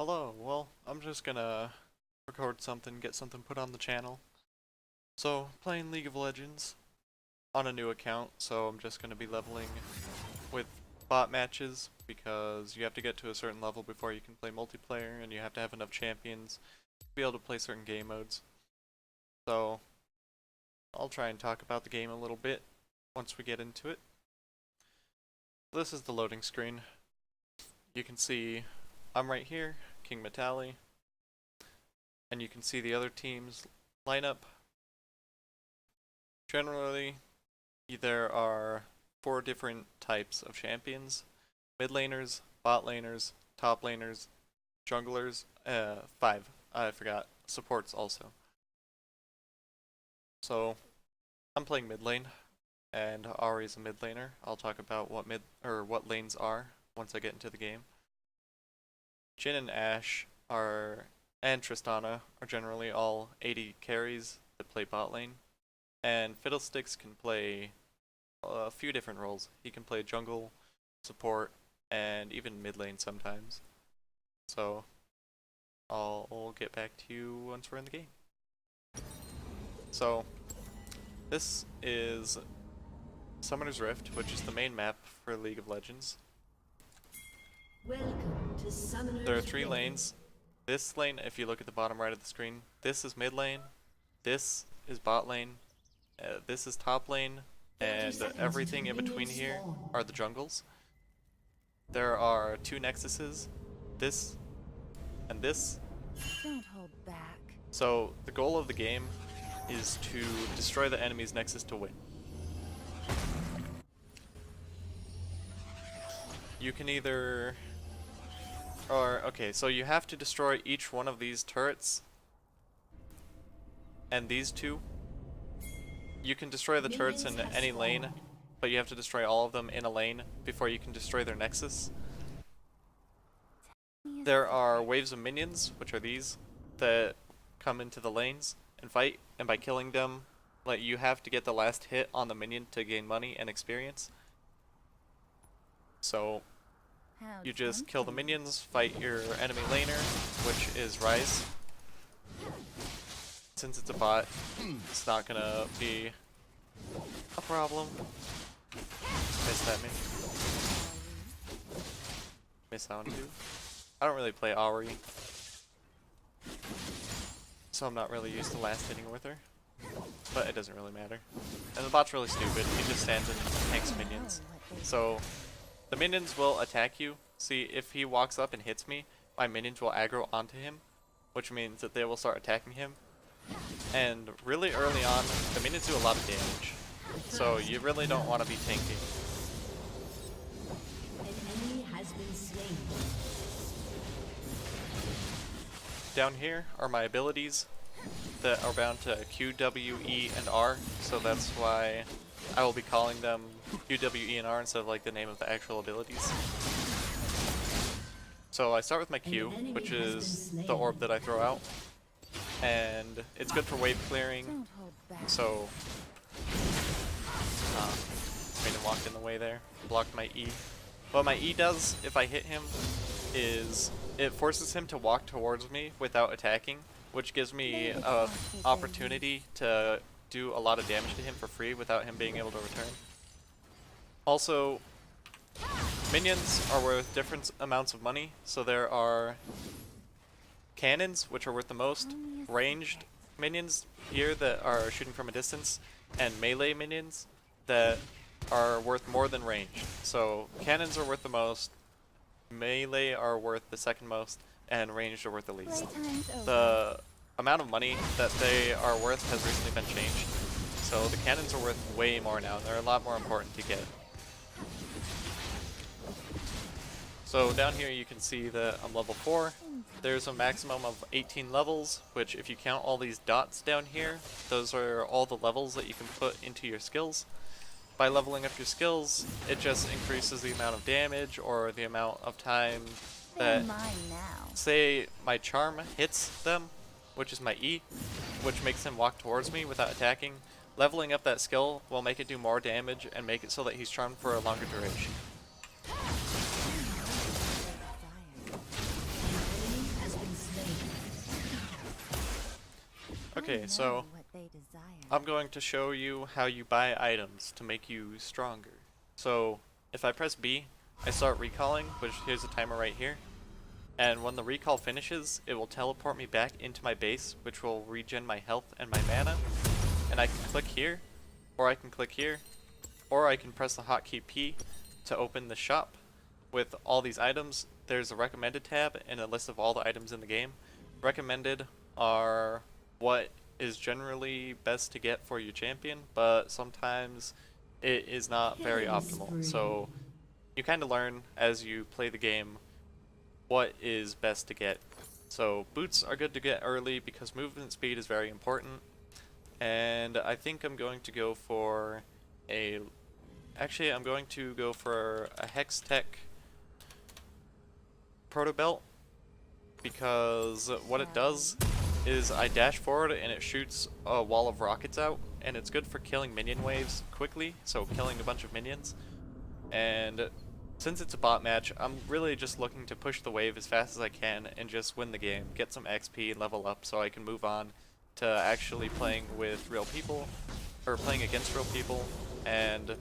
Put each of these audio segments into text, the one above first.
Hello, well, I'm just gonna record something, get something put on the channel. So, playing League of Legends on a new account, so I'm just gonna be leveling with bot matches because you have to get to a certain level before you can play multiplayer and you have to have enough champions to be able to play certain game modes. So, I'll try and talk about the game a little bit once we get into it. This is the loading screen. You can see I'm right here, King Metalli, and you can see the other team's lineup. Generally, there are 4 different types of champions: mid laners, bot laners, top laners, junglers, 5, I forgot, supports also. So, I'm playing mid lane, and Ahri's a mid laner. I'll talk about what lanes are once I get into the game. Jhin and Ashe and Tristana are generally all AD carries that play bot lane. And Fiddlesticks can play a few different roles. He can play jungle, support, and even mid lane sometimes. So, I'll get back to you once we're in the game. So, this is Summoner's Rift, which is the main map for League of Legends. Welcome to Summoner's There are 3 Rift. lanes. This lane, if you look at the bottom right of the screen, this is mid lane, this is bot lane, this is top lane, and everything in between here are the jungles. There are 2 nexuses, this and this. Don't hold back. So the goal of the game is to destroy the enemy's nexus to win. You can either... so you have to destroy each one of these turrets and these 2. You can destroy the turrets in any lane, but you have to destroy all of them in a lane before you can destroy their nexus. There are waves of minions, which are these, that come into the lanes and fight, and by killing them, you have to get the last hit on the minion to gain money and experience. So you just kill the minions, fight your enemy laner, which is Ryze. Since it's a bot, it's not gonna be a problem. Missed that maybe. Miss Sound too. I don't really play Ahri, so I'm not really used to last hitting with her. But it doesn't really matter. And the bot's really stupid. He just stands and tanks minions. So the minions will attack you. See, if he walks up and hits me, my minions will aggro onto him, which means that they will start attacking him. And really early on, the minions do a lot of damage. So you really don't want to be tanking. An enemy has been slain. Down here are my abilities that are bound to Q, W, E, and R. So that's why I will be calling them Q, W, E, and R instead of like the name of the actual abilities. So I start with my Q, which is the orb that I throw out. And it's good for wave clearing, so Maiden walked in the way there, blocked my E. What my E does, if I hit him, is it forces him to walk towards me without attacking, which gives me an opportunity to do a lot of damage to him for free without him being able to return. Also, minions are worth different amounts of money, so there are cannons, which are worth the most, ranged minions here that are shooting from a distance, and melee minions that are worth more than ranged. So cannons are worth the most, melee are worth the second most, and ranged are worth the least. The amount of money that they are worth has recently been changed, so the cannons are worth way more now. They're a lot more important to get. So down here you can see that I'm level 4. There's a maximum of 18 levels, which if you count all these dots down here, those are all the levels that you can put into your skills. By leveling up your skills, it just increases the amount of damage or the amount of time that, say my charm hits them, which is my E, which makes him walk towards me without attacking. Leveling up that skill will make it do more damage and make it so that he's charmed for a longer duration. Okay, I so know what they desire. I'm going to show you how you buy items to make you stronger. So if I press B, I start recalling, which here's a timer right here. And when the recall finishes, it will teleport me back into my base, which will regen my health and my mana. And I can click here, or I can click here, or I can press the hotkey P to open the shop with all these items. There's a recommended tab and a list of all the items in the game. Recommended are what is generally best to get for your champion, but sometimes it is not very optimal. So you kind of learn as you play the game what is best to get. So boots are good to get early because movement speed is very important. And I think I'm going to go for a... Actually, I'm going to go for a Hex Tech Proto Belt, because what it does is I dash forward and it shoots a wall of rockets out, and it's good for killing minion waves quickly, so killing a bunch of minions. And since it's a bot match, I'm really just looking to push the wave as fast as I can and just win the game, get some XP and level up so I can move on to actually playing with real people, or playing against real people, and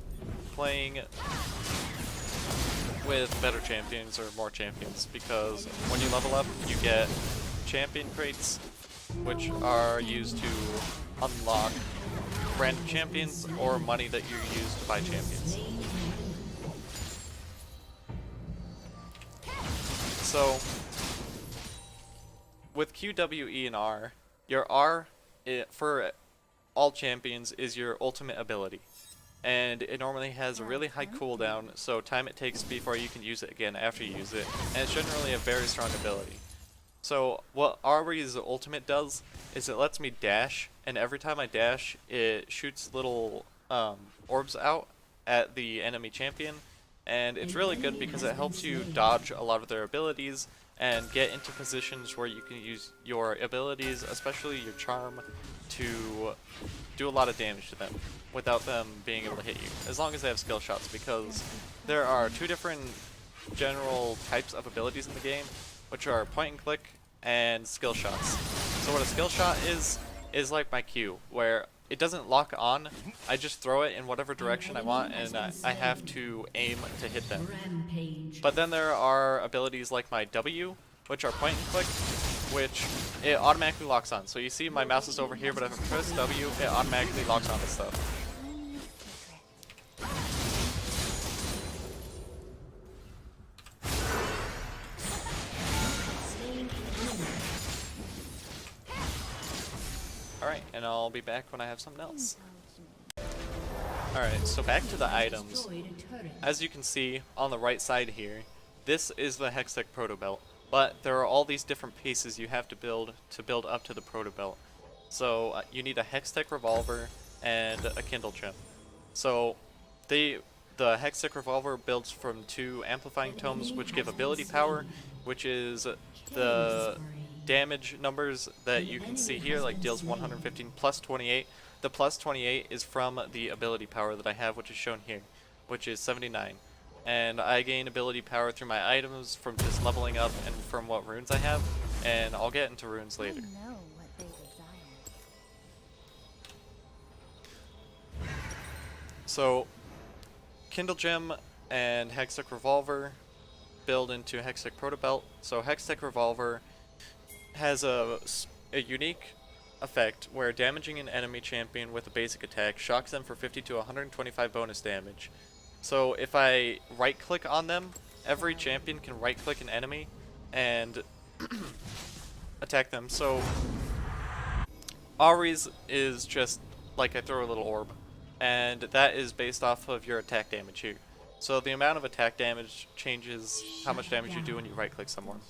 playing with better champions or more champions, because when you level up you get champion crates, which are used to unlock random champions or money that you use to buy champions. So with Q, W, E, and R, your R for all champions is your ultimate ability. And it normally has a really high cooldown, so time it takes before you can use it again after you use it, and it's generally a very strong ability. So what Ari's ultimate does is it lets me dash, and every time I dash, it shoots little orbs out at the enemy champion, and it's really good because it helps you dodge a lot of their abilities and get into positions where you can use your abilities, especially your charm, to do a lot of damage to them without them being able to hit you, as long as they have skill shots, because there are two different general types of abilities in the game, which are point and click and skill shots. So what a skill shot is like my Q, where it doesn't lock on, I just throw it in whatever direction I want, and I have to aim to hit them. But then there are abilities like my W, which are point and click, which it automatically locks on. So you see my mouse is over here, but if I press W, it automatically locks on to stuff. Alright, and I'll be back when I have something else. Alright, so back to the items. As you can see on the right side here, this is the Hextech Proto Belt. But there are all these different pieces you have to build up to the Proto Belt. So you need a Hextech Revolver and a Kindle Gem. So the Hextech Revolver builds from 2 Amplifying Tomes, which give ability power, which is the damage numbers that you can see here, like deals 115 plus 28. The plus 28 is from the ability power that I have, which is shown here, which is 79. And I gain ability power through my items from just leveling up and from what runes I have, and I'll get into runes later. I know what they desire. So Kindle Gem and Hextech Revolver build into Hextech Proto Belt. So Hextech Revolver has a unique effect where damaging an enemy champion with a basic attack shocks them for 50 to 125 bonus damage. So if I right click on them, every champion can right click an enemy and attack them. So Ari's is just like I throw a little orb, and that is based off of your attack damage here. So the amount of attack damage changes how much damage you do when you right click someone.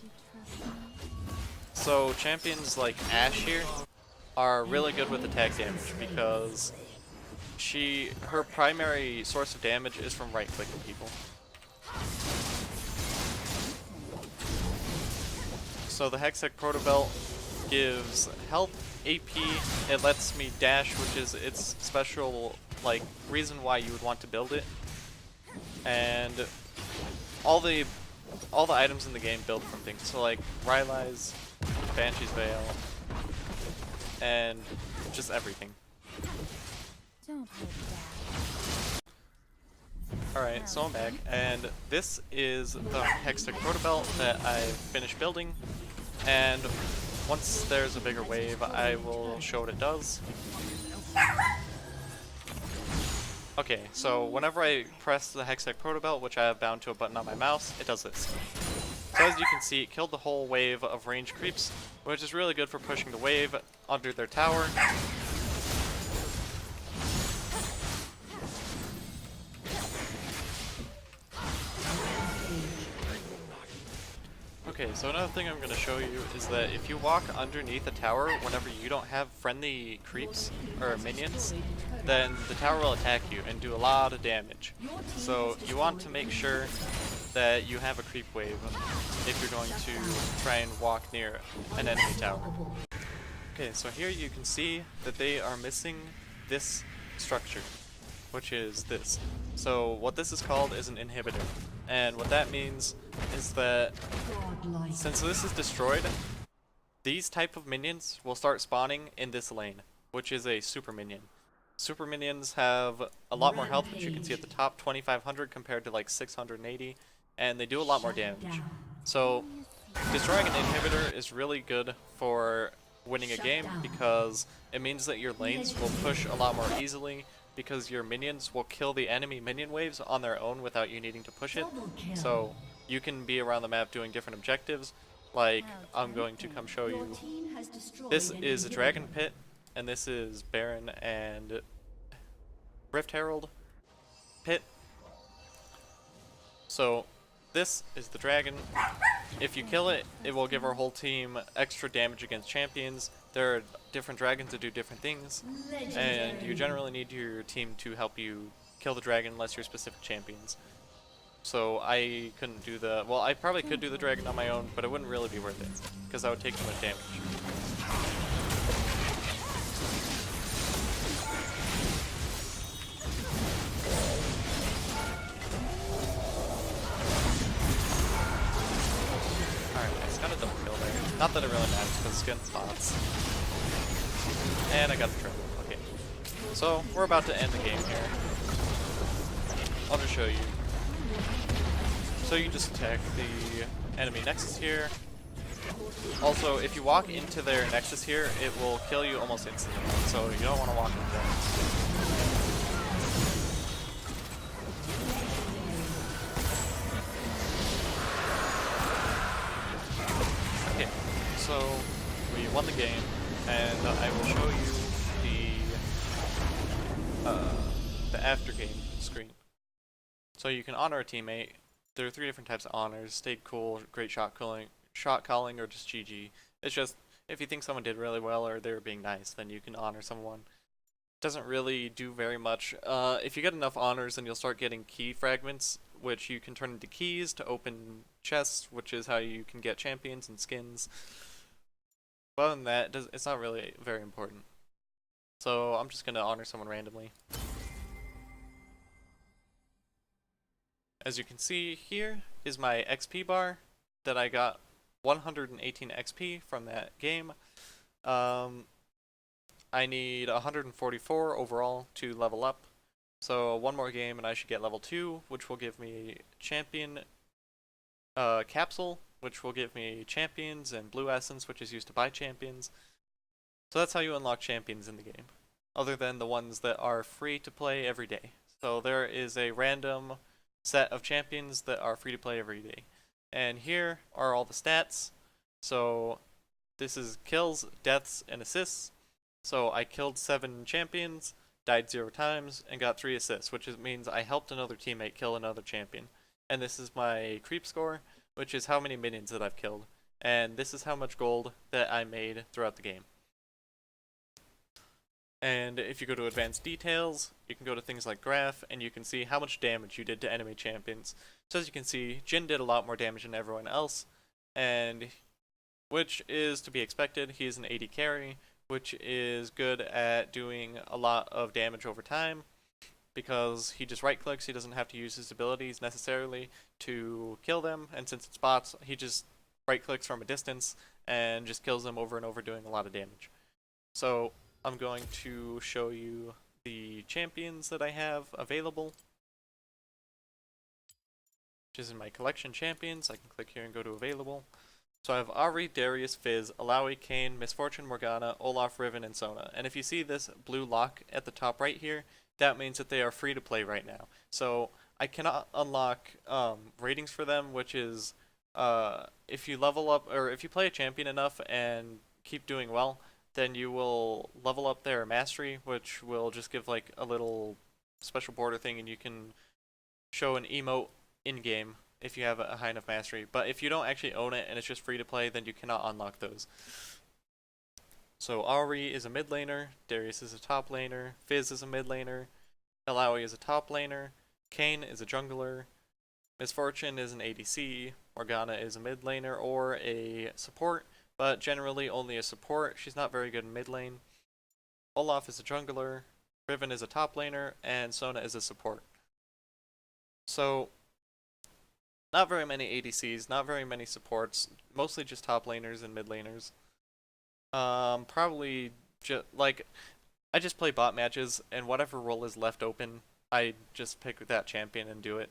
So champions like Ashe here are really good with attack damage because her primary source of damage is from right clicking people. So the Hextech Proto Belt gives health, AP, it lets me dash, which is its special like reason why you would want to build it. And all the items in the game build from things. So like Rylai's Banshee's Veil, and just everything. Don't hold back. Alright, so I'm back, and this is the Hextech Protobelt that I finished building, and once there's a bigger wave, I will show what it does. Okay, so whenever I press the Hextech Protobelt, which I have bound to a button on my mouse, it does this. So as you can see, it killed the whole wave of ranged creeps, which is really good for pushing the wave under their tower. Okay, so another thing I'm going to show you is that if you walk underneath a tower whenever you don't have friendly creeps or minions, then the tower will attack you and do a lot of damage. So you want to make sure that you have a creep wave if you're going to try and walk near an enemy tower. Okay, so here you can see that they are missing this structure, which is this. So what this is called is an inhibitor. And what that means is that since this is destroyed, these type of minions will start spawning in this lane, which is a super minion. Super minions have a lot more health, which you can see at the top, 2500 compared to like 680, and they do a lot more damage. So destroying an inhibitor is really good for winning a game because it means that your lanes will push a lot more easily, because your minions will kill the enemy minion waves on their own without you needing to push it. So you can be around the map doing different objectives, like I'm going to come show you. This is a Dragon Pit, and this is Baron and Rift Herald Pit. So this is the dragon. If you kill it, it will give our whole team extra damage against champions. There are different dragons that do different things, and you generally need your team to help you kill the dragon unless you're specific champions. So I couldn't do the, well, I probably could do the dragon on my own, but it wouldn't really be worth it, because that would take too much damage. Got a double kill there. Not that it really matters because it's getting spots. And I got the triple. Okay. So we're about to end the game here. I'll just show you. So you just attack the enemy nexus here. Also, if you walk into their nexus here, it will kill you almost instantly. So you don't want to walk into that. So we won the game, and I will show you the after game screen. So you can honor a teammate. There are 3 different types of honors: stayed cool, great shot calling, or just GG. It's just if you think someone did really well or they were being nice, then you can honor someone. Doesn't really do very much. If you get enough honors, then you'll start getting key fragments, which you can turn into keys to open chests, which is how you can get champions and skins. But other than that, it's not really very important. So I'm just going to honor someone randomly. As you can see, here is my XP bar that I got 118 XP from that game. I need 144 overall to level up. So one more game and I should get level 2, which will give me champion capsule, which will give me champions, and blue essence, which is used to buy champions. So that's how you unlock champions in the game, other than the ones that are free to play every day. So there is a random set of champions that are free to play every day. And here are all the stats. So this is kills, deaths, and assists. So I killed 7 champions, died 0 times, and got 3 assists, which means I helped another teammate kill another champion. And this is my creep score, which is how many minions that I've killed. And this is how much gold that I made throughout the game. And if you go to advanced details, you can go to things like graph, and you can see how much damage you did to enemy champions. So as you can see, Jin did a lot more damage than everyone else, and which is to be expected. He is an AD carry, which is good at doing a lot of damage over time, because he just right clicks. He doesn't have to use his abilities necessarily to kill them, and since it's bots, he just right clicks from a distance and just kills them over and over, doing a lot of damage. So I'm going to show you the champions that I have available, which is in my collection champions. I can click here and go to available. So I have Ari, Darius, Fizz, Alawi, Kayn, Misfortune, Morgana, Olaf, Riven, and Sona. And if you see this blue lock at the top right here, that means that they are free to play right now. So I cannot unlock ratings for them, which is if you level up, or if you play a champion enough and keep doing well, then you will level up their mastery, which will just give like a little special border thing, and you can show an emote in-game if you have a high enough mastery. But if you don't actually own it and it's just free to play, then you cannot unlock those. So Ari is a mid laner, Darius is a top laner, Fizz is a mid laner, Alawi is a top laner, Kayn is a jungler, Misfortune is an ADC, Morgana is a mid laner or a support, but generally only a support. She's not very good in mid lane. Olaf is a jungler, Riven is a top laner, and Sona is a support. So not very many ADCs, not very many supports, mostly just top laners and mid laners. Probably just like I just play bot matches, and whatever role is left open, I just pick that champion and do it.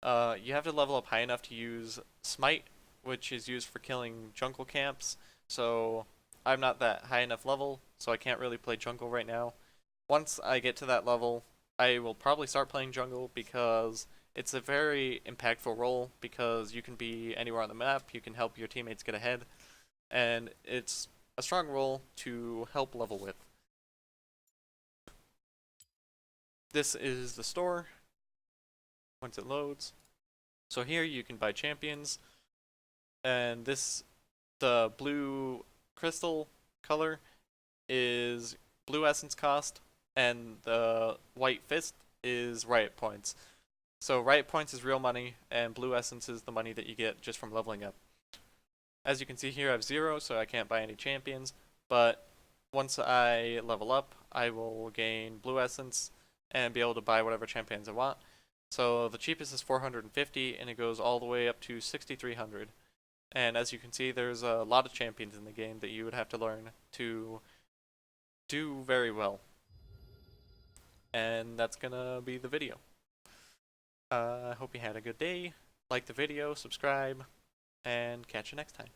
You have to level up high enough to use Smite, which is used for killing jungle camps. So I'm not that high enough level, so I can't really play jungle right now. Once I get to that level, I will probably start playing jungle because it's a very impactful role because you can be anywhere on the map, you can help your teammates get ahead, and it's a strong role to help level with. This is the store once it loads. So here you can buy champions, and the blue crystal color is blue essence cost, and the white fist is riot points. So riot points is real money, and blue essence is the money that you get just from leveling up. As you can see here, I have 0, so I can't buy any champions, but once I level up, I will gain blue essence and be able to buy whatever champions I want. So the cheapest is 450, and it goes all the way up to 6,300. And as you can see, there's a lot of champions in the game that you would have to learn to do very well. And that's gonna be the video. I hope you had a good day. Like the video, subscribe, and catch you next time.